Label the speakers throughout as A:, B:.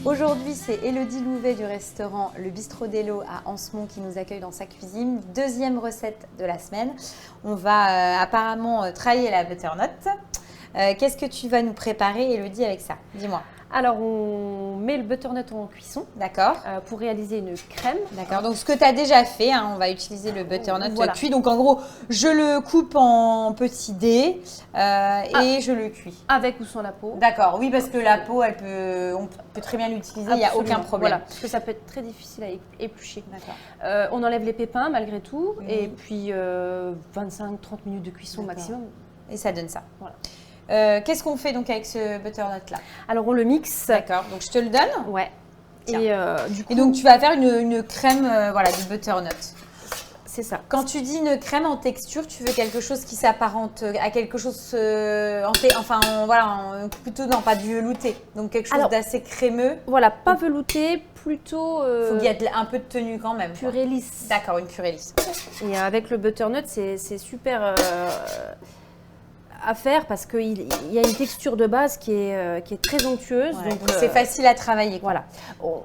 A: Aujourd'hui, c'est Élodie Louvet du restaurant Le Bistrot d'Elo à Ansemont qui nous accueille dans sa cuisine. Deuxième recette de la semaine. On va apparemment travailler la butternut. Qu'est-ce que tu vas nous préparer, Élodie, avec ça? Dis-moi.
B: Alors, on met le butternut en cuisson.
A: D'accord.
B: Pour réaliser une crème.
A: D'accord. Donc, ce que tu as déjà fait, on va utiliser le butternut cuit. Donc, en gros, je le coupe en petits dés et je le cuis.
B: Avec ou sans la peau.
A: D'accord. Oui, parce que la peau, on peut très bien l'utiliser, il n'y a aucun problème.
B: Voilà, parce que ça peut être très difficile à éplucher.
A: D'accord.
B: On enlève les pépins malgré tout.
A: Oui.
B: Et puis, 25-30 minutes de cuisson maximum.
A: Et ça donne ça.
B: Voilà.
A: Qu'est-ce qu'on fait donc avec ce butternut là?
B: Alors on le mixe.
A: D'accord, donc je te le donne.
B: Ouais.
A: Et,
B: du coup,
A: et donc tu vas faire une crème voilà, de butternut.
B: C'est ça.
A: Quand tu dis une crème en texture, tu veux quelque chose qui s'apparente à quelque chose plutôt non, pas du velouté, donc quelque chose d'assez crémeux.
B: Voilà, pas velouté, plutôt.
A: Faut qu'il y ait un peu de tenue quand même.
B: Purée lisse.
A: D'accord, une purée lisse.
B: Et avec le butternut, c'est super à faire parce qu'il y a une texture de base qui est très onctueuse.
A: Ouais,
B: donc
A: c'est facile à travailler.
B: Voilà. On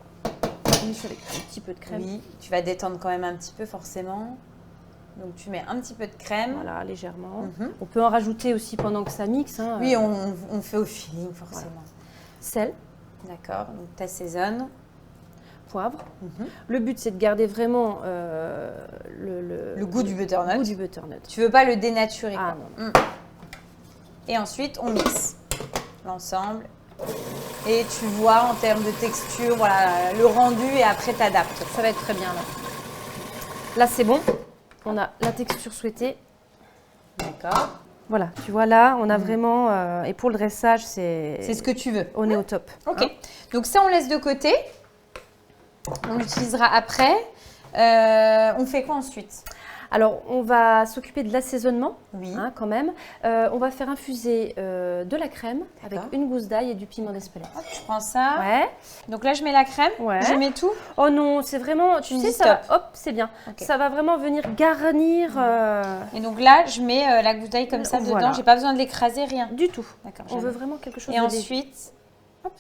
B: mixe avec un petit peu de crème.
A: Oui, tu vas détendre quand même un petit peu forcément. Donc tu mets un petit peu de crème.
B: Voilà, légèrement. On peut en rajouter aussi pendant que ça mixe. Hein.
A: Oui, on fait au feeling forcément. Voilà.
B: Sel.
A: D'accord, donc tu assaisonnes.
B: Poivre. Le but, c'est de garder vraiment le
A: goût du butternut.
B: Tu
A: veux pas le dénaturer.
B: Ah
A: quoi.
B: non.
A: Et ensuite, on mixe l'ensemble. Et tu vois en termes de texture, voilà, le rendu et après tu adaptes.
B: Ça va être très bien là. Là, c'est bon. On a la texture souhaitée.
A: D'accord.
B: Voilà, tu vois là, on a vraiment... et pour le dressage, c'est
A: ce que tu veux.
B: On est au top.
A: Ok. Hein, donc ça, on laisse de côté. On l'utilisera après. On fait quoi ensuite?
B: Alors, on va s'occuper de l'assaisonnement,
A: oui.
B: Quand même. On va faire infuser de la crème avec une gousse d'ail et du piment d'Espelette.
A: Je prends ça.
B: Ouais.
A: Donc là, je mets la crème.
B: Ouais.
A: Je mets tout.
B: Oh non, c'est vraiment... Tu sais, ça va, hop, c'est bien. Okay. Ça va vraiment venir garnir...
A: Et donc là, je mets la gousse d'ail comme ça dedans. J'ai pas besoin de l'écraser, rien.
B: Du tout.
A: D'accord.
B: On veut vraiment quelque chose
A: de ensuite, hop.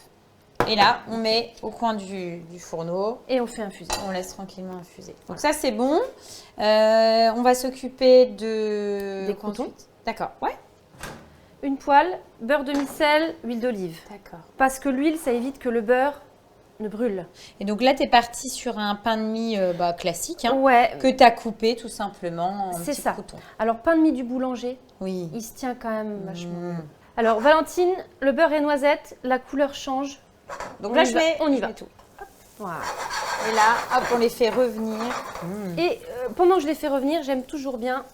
A: Et là, on met au coin du fourneau.
B: Et on fait infuser.
A: On laisse tranquillement infuser. Donc ça, c'est bon. On va s'occuper
B: des croûtons.
A: D'accord, ouais.
B: Une poêle, beurre demi-sel, huile d'olive.
A: D'accord.
B: Parce que l'huile, ça évite que le beurre ne brûle.
A: Et donc là, tu es parti sur un pain de mie classique,
B: que
A: tu as coupé tout simplement en petits croûtons.
B: Alors, pain de mie du boulanger,
A: oui.
B: Il se tient quand même vachement. Alors, Valentine, le beurre et noisette, la couleur change.
A: Donc là, on y va.
B: Tout. Voilà.
A: Et là, hop, on les fait revenir.
B: Et pendant que je les fais revenir, j'aime toujours bien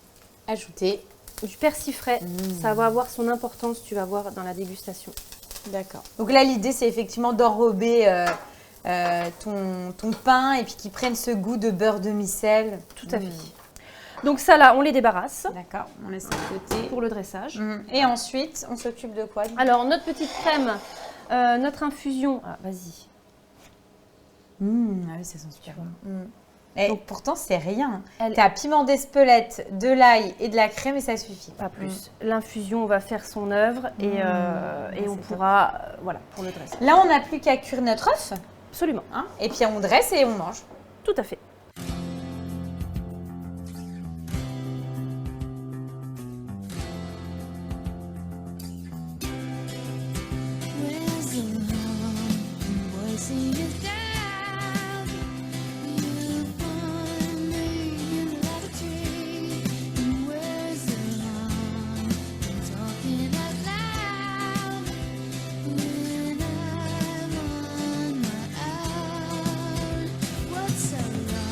A: ajouter
B: du persil frais. Ça va avoir son importance, tu vas voir dans la dégustation.
A: D'accord. Donc là, l'idée, c'est effectivement d'enrober ton pain et puis qu'il prenne ce goût de beurre demi-sel.
B: Tout à fait. Donc ça, là, on les débarrasse.
A: D'accord, on laisse de côté.
B: Pour le dressage.
A: Et ensuite, on s'occupe de quoi?
B: Alors, notre petite crème, notre infusion. Ah, vas-y.
A: Ah oui, ça sent super bon. Et donc, pourtant, c'est rien. Tu as piment d'Espelette, de l'ail et de la crème et ça suffit.
B: Pas plus. L'infusion va faire son œuvre et on pourra, voilà, pour le dressage.
A: Là, on n'a plus qu'à cuire notre œuf.
B: Absolument.
A: Et puis, on dresse et on mange.
B: Tout à fait.
C: What's so wrong?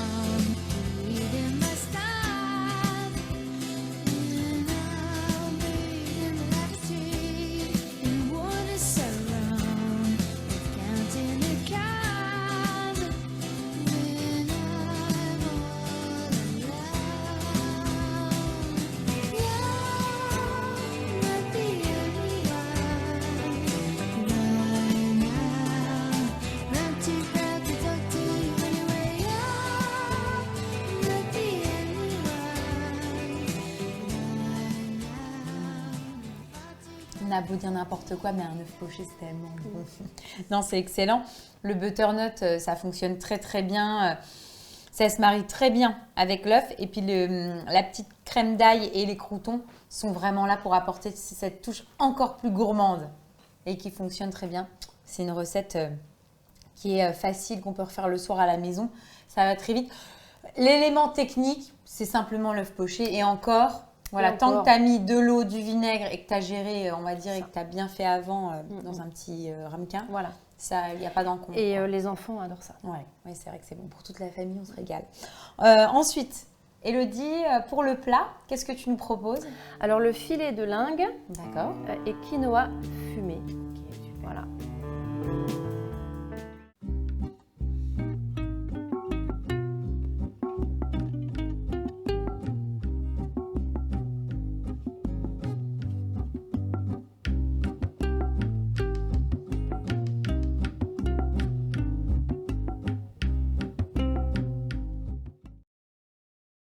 A: On a beau dire n'importe quoi, mais un œuf poché, c'est tellement bon. Non, c'est excellent. Le butternut, ça fonctionne très très bien. Ça se marie très bien avec l'œuf. Et puis la petite crème d'ail et les croûtons sont vraiment là pour apporter cette touche encore plus gourmande et qui fonctionne très bien. C'est une recette qui est facile, qu'on peut refaire le soir à la maison. Ça va très vite. L'élément technique, c'est simplement l'œuf poché. Et encore, voilà, tant que tu as mis de l'eau, du vinaigre et que tu as géré, on va dire, et que tu as bien fait avant dans un petit ramequin,
B: Voilà.
A: il n'y a pas d'encombre.
B: Et les enfants adorent ça.
A: Ouais, c'est vrai que c'est bon. Pour toute la famille, on se régale. Ensuite, Élodie, pour le plat, qu'est-ce que tu nous proposes?
B: Alors, le filet de lingue
A: D'accord.
B: et quinoa fumé. Voilà.